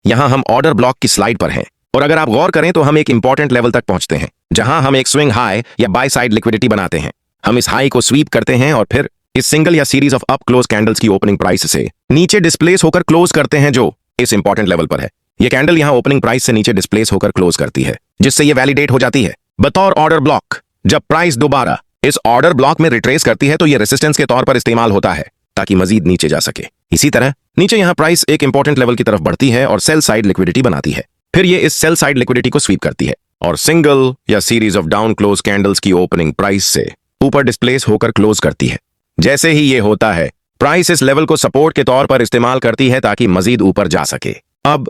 यहाँ हम order block की स्लाइड पर हैं और अगर आप गौर करें तो हम एक इंपॉर्टेंट लेवल तक पहुंचते हैं जहां हम एक स्विंग हाई या बाय साइड लिक्विडिटी बनाते हैं। हम इस हाई को स्वीप करते हैं और फिर इस सिंगल या series of up close candles की ओपनिंग प्राइस से नीचे डिस्प्लेस होकर क्लोज करते हैं जो इस इंपॉर्टेंट लेवल पर है। ये कैंडल यहाँ ओपनिंग प्राइस से नीचे डिस्प्लेस होकर क्लोज करती है जिससे ये वैलिडेट हो जाती है बतौर ऑर्डर ब्लॉक। जब प्राइस दोबारा इस ऑर्डर ब्लॉक में रिट्रेस करती है तो ये रेसिस्टेंस के तौर पर इस्तेमाल होता है ताकि मजीद नीचे जा सके। इसी तरह नीचे यहाँ प्राइस एक इंपॉर्टेंट लेवल की तरफ बढ़ती है और सेल साइड लिक्विडिटी बनाती है। फिर ये इस सेल साइड लिक्विडिटी को स्वीप करती है और सिंगल या series of down close candles की ओपनिंग प्राइस से ऊपर डिस्प्लेस होकर क्लोज करती है। जैसे ही ये होता है प्राइस इस लेवल को सपोर्ट के तौर पर इस्तेमाल करती है ताकि मजीद ऊपर जा सके। अब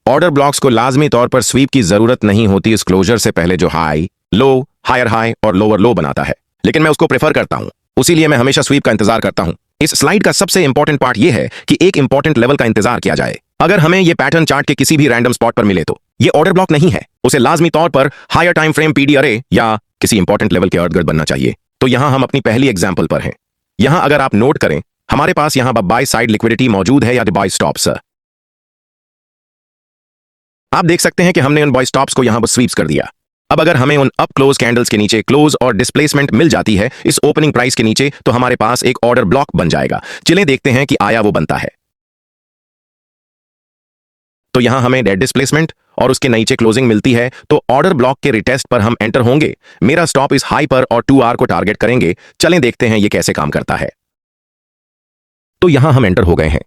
ऑर्डर ब्लॉक्स को लाजमी तौर पर स्वीप की जरूरत नहीं होती इस क्लोजर से पहले जो हाई लो, हायर हाई और लोअर लो बनाता है, लेकिन मैं उसको प्रेफर करता हूं, उसीलिए मैं हमेशा स्वीप का इंतजार करता हूं। इस स्लाइड का सबसे इंपॉर्टेंट पार्ट यह है कि एक इंपॉर्टेंट लेवल का इंतजार किया जाए। अगर हमें यह पैटर्न चार्ट के किसी भी रैंडम स्पॉट पर मिले तो ये ऑर्डर ब्लॉक नहीं है, उसे लाजमी तौर पर हायर टाइम फ्रेम पीडी अरे या किसी इंपॉर्टेंट लेवल के अर्द-गिर्द बनना चाहिए। तो यहां हम अपनी पहली एग्जांपल पर हैं। यहां अगर आप नोट करें हमारे पास यहां बाय साइड लिक्विडिटी मौजूद है या बाय स्टॉप्स। आप देख सकते हैं कि हमने उन बाय स्टॉप्स को यहां पर स्वीप्स कर दिया। अब अगर हमें उन अप क्लोज कैंडल्स के नीचे क्लोज और डिस्प्लेसमेंट मिल जाती है इस ओपनिंग प्राइस के नीचे तो हमारे पास एक ऑर्डर ब्लॉक बन जाएगा। चलिए देखते हैं कि आया वो बनता है। तो यहां हमें डेड डिस्प्लेसमेंट और उसके नीचे क्लोजिंग मिलती है तो ऑर्डर ब्लॉक के रिटेस्ट पर हम एंटर होंगे। मेरा स्टॉप इस हाई पर और 2R को टारगेट करेंगे। चलें देखते हैं ये कैसे काम करता है। तो यहां हम एंटर हो गए हैं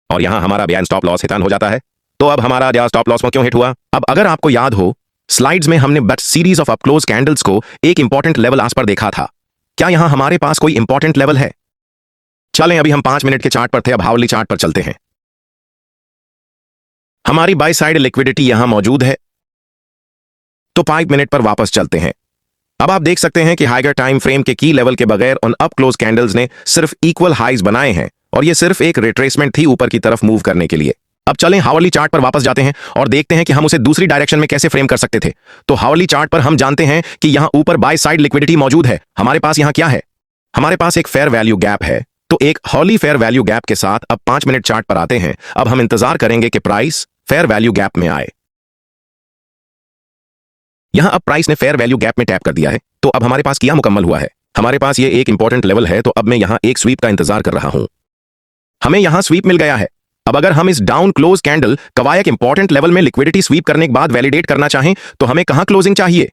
और यहां हमारा बयान स्टॉप लॉस हितान हो जाता है। तो अब हमारा या स्टॉप लॉस क्यों हिट हुआ? अब अगर आपको याद हो स्लाइड्स में हमने but series of up close candles को एक इंपॉर्टेंट लेवल आस पर देखा था। क्या यहां हमारे पास कोई इंपॉर्टेंट लेवल है? चलें अभी हम 5 मिनट के चार्ट पर थे, अब हावरली चार्ट पर चलते हैं। हमारी बाय साइड लिक्विडिटी यहां मौजूद है तो 5 मिनट पर वापस चलते हैं। अब आप देख सकते हैं कि हाइगर टाइम फ्रेम के की लेवल के बगैर उन अप क्लोज कैंडल्स ने सिर्फ इक्वल हाइज बनाए हैं और ये सिर्फ एक रिट्रेसमेंट थी ऊपर की तरफ मूव करने के लिए। अब चलें हावरली चार्ट पर वापस जाते हैं और देखते हैं कि हम उसे दूसरी डायरेक्शन में कैसे फ्रेम कर सकते थे। तो हावरली चार्ट पर हम जानते हैं कि यहां ऊपर बाय साइड लिक्विडिटी मौजूद है। हमारे पास यहां क्या है? हमारे पास एक फेयर वैल्यू गैप है। तो एक हॉली फेयर वैल्यू गैप के साथ अब 5 मिनट चार्ट पर आते हैं। अब हम इंतजार करेंगे कि प्राइस फेयर वैल्यू गैप में आए। यहां अब प्राइस ने फेयर वैल्यू गैप में टैप कर दिया है तो अब हमारे पास किया मुकम्मल हुआ है। हमारे पास ये एक इंपॉर्टेंट लेवल है तो अब मैं यहां एक स्वीप का इंतजार कर रहा हूं। हमें यहां स्वीप मिल गया है। अब अगर हम इस डाउन क्लोज कैंडल कवायक इंपॉर्टेंट लेवल में लिक्विडिटी स्वीप करने के बाद वैलिडेट करना चाहें तो हमें कहां क्लोजिंग चाहिए?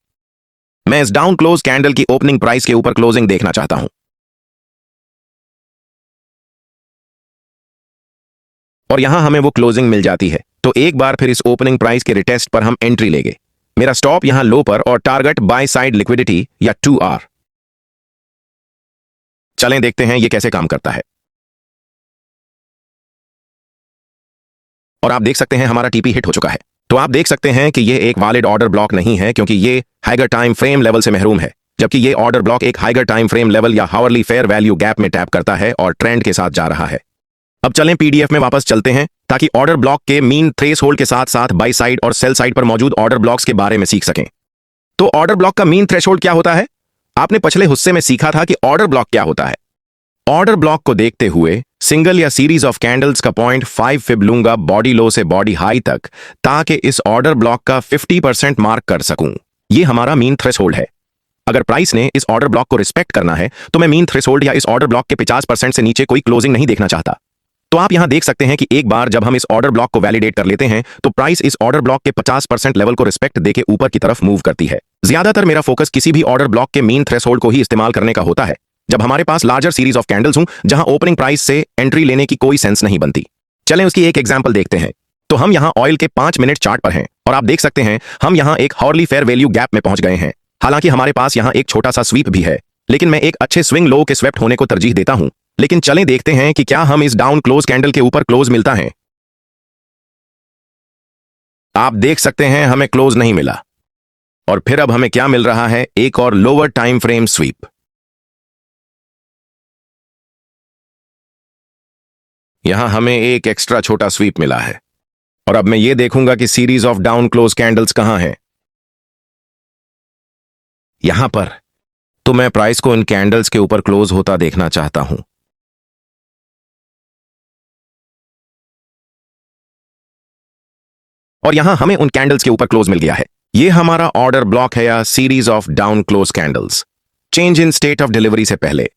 मैं इस डाउन क्लोज कैंडल की ओपनिंग प्राइस के ऊपर क्लोजिंग देखना चाहता हूं और यहां हमें वो क्लोजिंग मिल जाती है तो एक बार फिर इस ओपनिंग प्राइस के रिटेस्ट पर हम एंट्री लेंगे। मेरा स्टॉप यहां लो पर और टारगेट बाय साइड लिक्विडिटी या 2R। चलें देखते हैं ये कैसे काम करता है। और आप देख सकते हैं हमारा टीपी हिट हो चुका है। तो आप देख सकते हैं कि ये एक वैलिड ऑर्डर ब्लॉक नहीं है क्योंकि ये हाइगर टाइम फ्रेम लेवल से महरूम है, जबकि ये ऑर्डर ब्लॉक एक हाइगर टाइम फ्रेम लेवल या हावरली फेयर वैल्यू गैप में टैप करता है और ट्रेंड के साथ जा रहा है। अब चलें पीडीएफ में वापस चलते हैं ताकि ऑर्डर ब्लॉक के मीन थ्रेशोल्ड के साथ साथ बाय साइड और सेल साइड पर मौजूद ऑर्डर ब्लॉक्स के बारे में सीख सकें। तो ऑर्डर ब्लॉक का मीन थ्रेशोल्ड क्या होता है? आपने पिछले हिस्से में सीखा था कि ऑर्डर ब्लॉक क्या होता है। ऑर्डर ब्लॉक को देखते हुए सिंगल या सीरीज ऑफ कैंडल्स का 0.5 फिब लूंगा बॉडी लो से बॉडी हाई तक ताकि इस ऑर्डर ब्लॉक का 50% मार्क कर सकूं। ये हमारा मीन थ्रेशोल्ड है। अगर प्राइस ने इस ऑर्डर ब्लॉक को रिस्पेक्ट करना है तो मैं मीन थ्रेशोल्ड या इस ऑर्डर ब्लॉक के 50% से नीचे कोई क्लोजिंग नहीं देखना चाहता। तो आप यहां देख सकते हैं कि एक बार जब हम इस ऑर्डर ब्लॉक को वैलिडेट कर लेते हैं तो प्राइस इस ऑर्डर ब्लॉक के 50% लेवल को रिस्पेक्ट देके ऊपर की तरफ मूव करती है। ज्यादातर मेरा फोकस किसी भी ऑर्डर ब्लॉक के मीन थ्रेशोल्ड को ही इस्तेमाल करने का होता है जब हमारे पास लार्जर सीरीज ऑफ कैंडल्स हूं जहां ओपनिंग प्राइस से एंट्री लेने की कोई सेंस नहीं बनती। चलें उसकी एक एग्जांपल देखते हैं। तो हम यहां ऑयल के 5 मिनट चार्ट पर हैं और आप देख सकते हैं हम यहां एक हॉरली फेयर वैल्यू गैप में पहुंच गए हैं। हालांकि हमारे पास यहां एक छोटा सा स्वीप भी है, लेकिन मैं एक अच्छे स्विंग लो के स्वेप्ट होने को तरजीह देता हूं। लेकिन चलें देखते हैं कि क्या हम इस डाउन क्लोज कैंडल के ऊपर क्लोज मिलता है। आप देख सकते हैं हमें क्लोज नहीं मिला और फिर अब हमें क्या मिल रहा है? एक और लोअर टाइम फ्रेम स्वीप। यहां हमें एक एक्स्ट्रा छोटा स्वीप मिला है और अब मैं ये देखूंगा कि series of down close candles कहां है। यहां पर। तो मैं प्राइस को इन कैंडल्स के ऊपर क्लोज होता देखना चाहता हूं। और यहां हमें उन कैंडल्स के ऊपर क्लोज मिल गया है। ये हमारा ऑर्डर ब्लॉक है या series of down close candles change in state of delivery से पहले।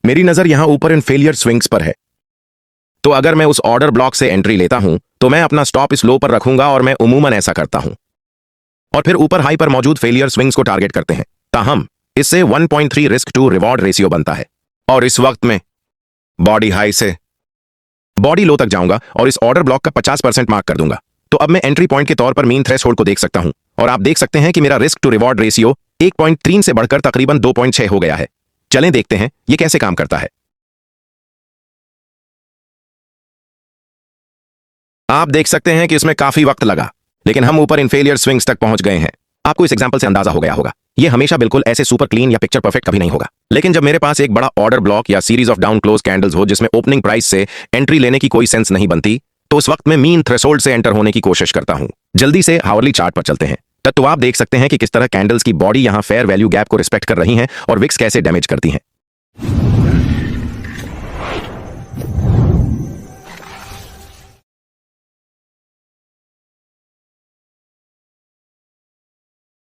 मेरी नजर यहां ऊपर इन फेलियर स्विंग्स पर है। तो अगर मैं उस ऑर्डर ब्लॉक से एंट्री लेता हूं तो मैं अपना स्टॉप इस लो पर रखूंगा और मैं उमूमन ऐसा करता हूं और फिर ऊपर हाई पर मौजूद फेलियर स्विंग्स को टारगेट करते हैं। ताहम इससे 1.3 रिस्क टू रिवॉर्ड रेशियो बनता है और इस वक्त में बॉडी हाई से बॉडी लो तक जाऊंगा और इस ऑर्डर ब्लॉक का 50% मार्क कर दूंगा। तो अब मैं एंट्री पॉइंट के तौर पर मीन थ्रेशोल्ड को देख सकता हूं और आप देख सकते हैं कि मेरा रिस्क टू रिवॉर्ड रेशियो 1.3 से बढ़कर तकरीबन 2.6 हो गया है। चलें देखते हैं ये कैसे काम करता है। आप देख सकते हैं कि इसमें काफी वक्त लगा, लेकिन हम ऊपर इन फेलियर स्विंग्स तक पहुंच गए हैं। आपको इस एग्जांपल से अंदाजा हो गया होगा, ये हमेशा बिल्कुल ऐसे सुपर क्लीन या पिक्चर परफेक्ट कभी नहीं होगा। लेकिन जब मेरे पास एक बड़ा ऑर्डर ब्लॉक या series of down close candles हो जिसमें ओपनिंग प्राइस से एंट्री लेने की कोई सेंस नहीं बनती, तो उस वक्त मैं मीन थ्रेशोल्ड से एंटर होने की कोशिश करता हूं। जल्दी से हावरली चार्ट पर चलते हैं। तो आप देख सकते हैं कि किस तरह कैंडल्स की बॉडी यहां फेयर वैल्यू गैप को रिस्पेक्ट कर रही हैं और विक्स कैसे डैमेज करती हैं।